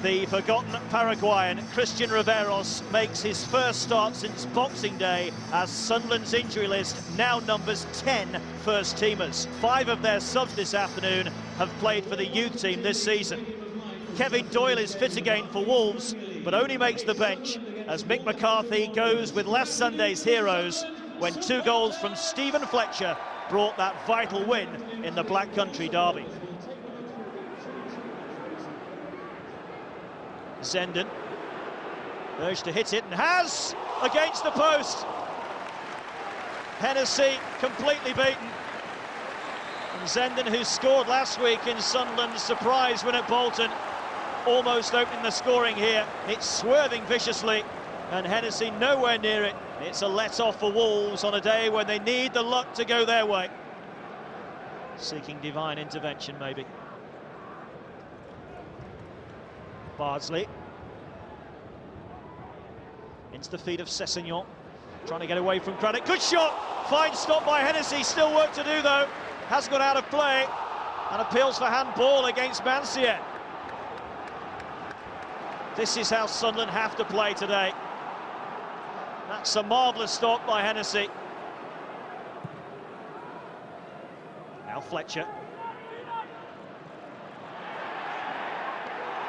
The forgotten Paraguayan Christian Riveros makes his first start since Boxing Day as Sunderland's injury list now numbers 10 first-teamers. 5 of their subs this afternoon have played for the youth team this season. Kevin Doyle is fit again for Wolves, but only makes the bench as Mick McCarthy goes with last Sunday's heroes when 2 goals from Stephen Fletcher brought that vital win in the Black Country derby. Zenden urged to hit it and has against the post. Hennessy completely beaten. And Zenden, who scored last week in Sunderland's surprise win at Bolton, almost opening the scoring here. It's swerving viciously and Hennessy nowhere near it. It's a let-off for Wolves on a day when they need the luck to go their way. Seeking divine intervention, maybe. Bardsley. Into the feet of Sessegnon. Trying to get away from Craddock. Good shot! Fine stop by Hennessy. Still work to do, though. Has gone out of play. And appeals for handball against Mancienne. This is how Sunderland have to play today. That's a marvellous stop by Hennessy. Now Fletcher.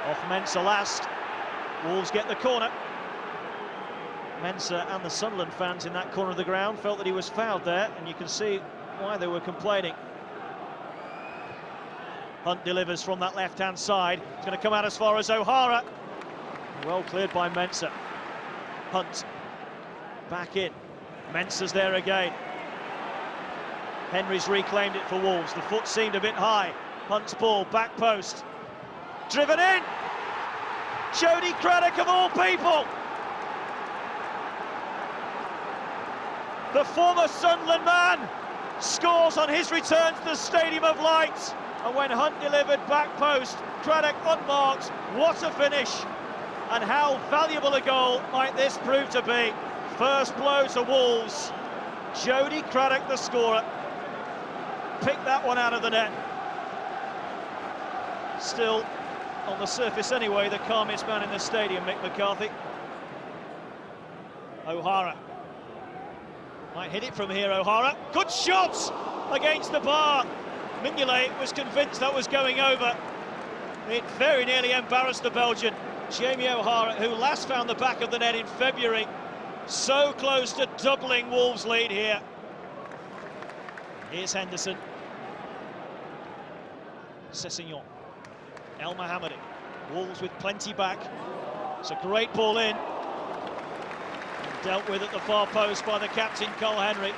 Off Mensah last. Wolves get the corner. Mensah and the Sunderland fans in that corner of the ground felt that he was fouled there, and you can see why they were complaining. Hunt delivers from that left-hand side. It's going to come out as far as O'Hara. Well cleared by Mensah. Hunt back in. Mensah's there again. Henry's reclaimed it for Wolves. The foot seemed a bit high. Hunt's ball, back post. Driven in! Jody Craddock of all people! The former Sunderland man scores on his return to the Stadium of Light. And when Hunt delivered back post, Craddock unmarked. What a finish! And how valuable a goal might this prove to be. First blow to Wolves. Jody Craddock, the scorer. Picked that one out of the net. Still, on the surface anyway, the calmest man in the stadium, Mick McCarthy. O'Hara. Might hit it from here, O'Hara. Good shot against the bar. Mignolet was convinced that was going over. It very nearly embarrassed the Belgian. Jamie O'Hara, who last found the back of the net in February. So close to doubling Wolves' lead here. Here's Henderson. Sessegnon. El Mohammadi. Wolves with plenty back. It's a great ball in. And dealt with at the far post by the captain, Cole Henry.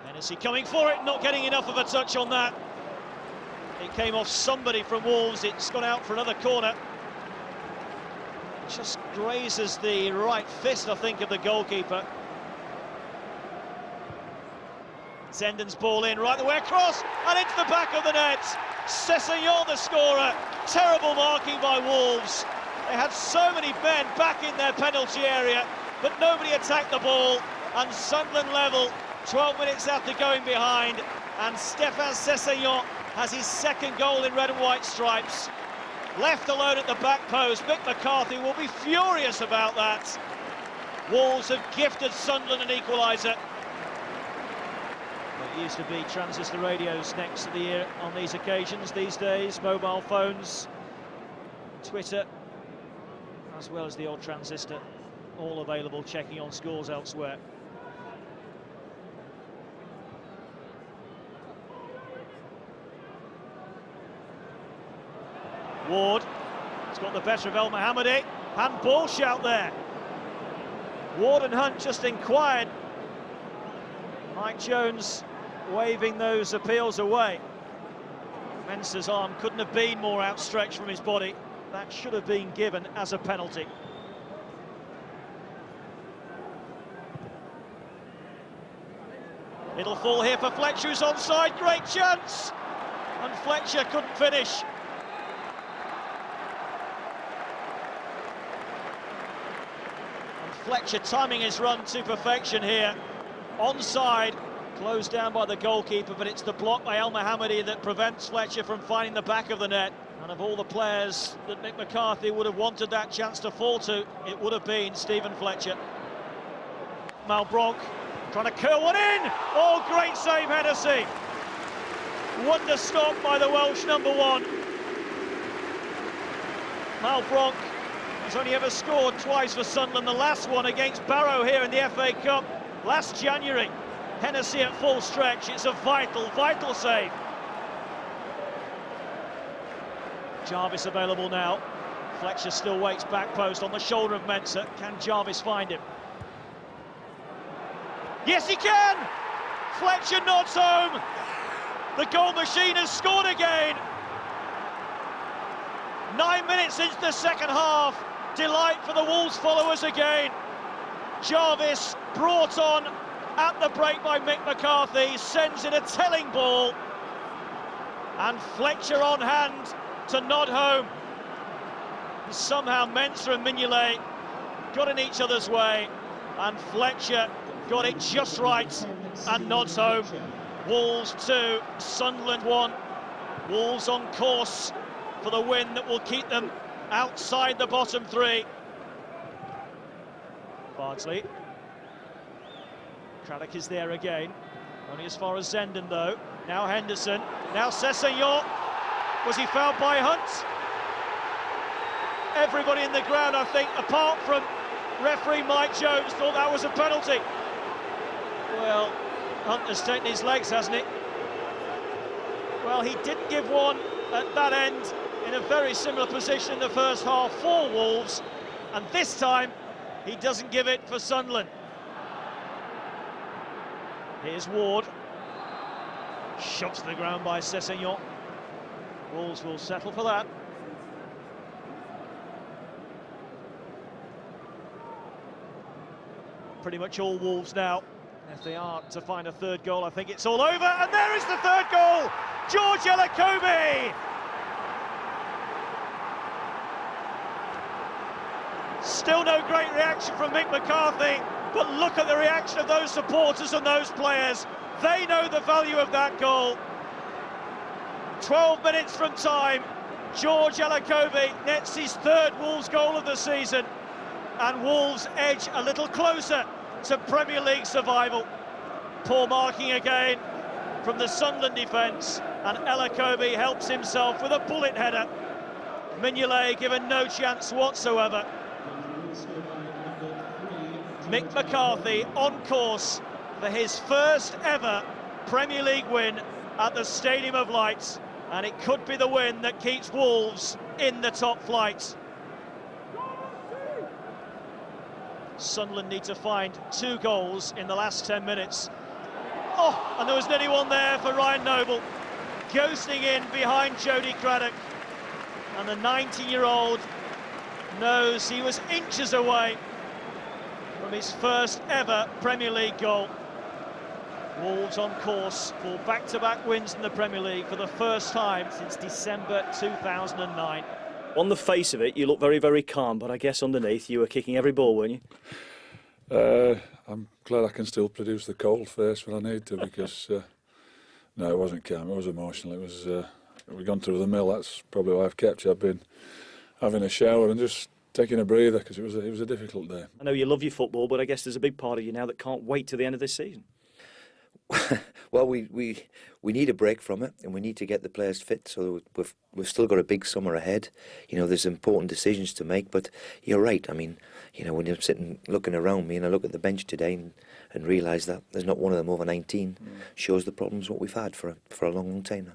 Hennessy coming for it, not getting enough of a touch on that. It came off somebody from Wolves. It's gone out for another corner. Just grazes the right fist, I think, of the goalkeeper. Zenden's ball in, right the way across, and into the back of the net. Sessegnon, the scorer. Terrible marking by Wolves. They had so many men back in their penalty area, but nobody attacked the ball, and Sunderland level 12 minutes after going behind, and Stéphane Sessegnon has his second goal in red and white stripes. Left alone at the back post, Mick McCarthy will be furious about that. Wolves have gifted Sunderland an equaliser. It used to be transistor radios next to the ear on these occasions. These days, mobile phones, Twitter, as well as the old transistor, all available, checking on scores elsewhere. Ward has got the better of El Mohammadi. Handball shout there. Ward and Hunt just inquired. Mike Jones waving those appeals away. Mensah's arm couldn't have been more outstretched from his body. That should have been given as a penalty. It'll fall here for Fletcher, who's onside. Great chance! And Fletcher couldn't finish. Fletcher timing his run to perfection here. Onside, Closed down by the goalkeeper, but it's the block by El Mohammadi that prevents Fletcher from finding the back of the net. And of all the players that Mick McCarthy would have wanted that chance to fall to, it would have been Stephen Fletcher. Malbronk trying to curl one in. Oh, great save, Hennessy. Wonder stop by the Welsh #1. Malbronk has only ever scored twice for Sunderland, the last one against Barrow here in the FA Cup last January. Hennessy at full stretch. It's a vital, vital save. Jarvis available now. Fletcher still waits back post on the shoulder of Mensah. Can Jarvis find him? Yes, he can! Fletcher nods home. The goal machine has scored again. 9 minutes into the second half. Delight for the Wolves followers again. Jarvis brought on at the break by Mick McCarthy, sends in a telling ball. And Fletcher on hand to nod home. And somehow Mensah and Mignolet got in each other's way, and Fletcher got it just right and nods home. Wolves 2, Sunderland 1. Wolves on course for the win that will keep them outside the bottom 3. Bardsley. Craddock is there again. Only as far as Zenden though. Now Henderson. Now Sessegnon. Was he fouled by Hunt? Everybody in the ground, I think, apart from referee Mike Jones, thought that was a penalty. Well, Hunt has taken his legs, hasn't he? Well, he didn't give one at that end in a very similar position in the first half for Wolves, and this time he doesn't give it for Sunderland. Here's Ward. Shot to the ground by Sessegnon. Wolves will settle for that. Pretty much all Wolves now. If they are to find a third goal, I think it's all over. And there is the third goal! George Elokobi! Still no great reaction from Mick McCarthy, but look at the reaction of those supporters and those players. They know the value of that goal. 12 minutes from time, George Elokobi nets his third Wolves goal of the season, and Wolves edge a little closer to Premier League survival. Poor marking again from the Sunderland defence, and Elokobi helps himself with a bullet header. Mignolet given no chance whatsoever. Mick McCarthy on course for his first ever Premier League win at the Stadium of Light, and it could be the win that keeps Wolves in the top flight. Sunderland need to find 2 goals in the last 10 minutes. Oh, and there was nearly one there for Ryan Noble, ghosting in behind Jody Craddock. And the 19-year-old knows he was inches away from his first ever Premier League goal. Wolves on course for back-to-back wins in the Premier League for the first time since December 2009. On the face of it, you look very, very calm, but I guess underneath you were kicking every ball, weren't you? I'm glad I can still produce the cold face when I need to, because no, it wasn't calm, it was emotional. It was we've gone through the mill. That's probably why I've kept you. I've been having a shower and just taking a breather, because it was a difficult day. I know you love your football, but I guess there's a big part of you now that can't wait to the end of this season. Well, we need a break from it, and we need to get the players fit. So we've still got a big summer ahead. You know, there's important decisions to make. But you're right. I mean, you know, when you're sitting looking around me, and I look at the bench today and realise that there's not one of them over 19, shows the problems what we've had for a long, long time now.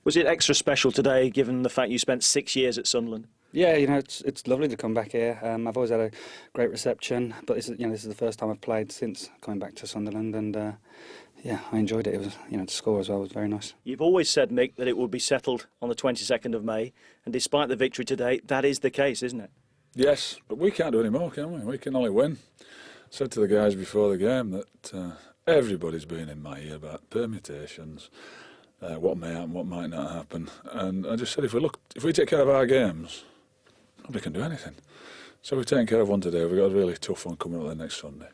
Was it extra special today, given the fact you spent 6 years at Sunderland? Yeah, you know, it's lovely to come back here. I've always had a great reception, but this is the first time I've played since coming back to Sunderland, and yeah, I enjoyed it. It was, to score as well was very nice. You've always said, Mick, that it would be settled on the 22nd of May, and despite the victory today, that is the case, isn't it? Yes, but we can't do any more, can we? We can only win. I said to the guys before the game that everybody's been in my ear about permutations, what may happen, what might not happen, and I just said if we take care of our games, nobody can do anything. So we've taken care of one today. We've got a really tough one coming up there next Sunday.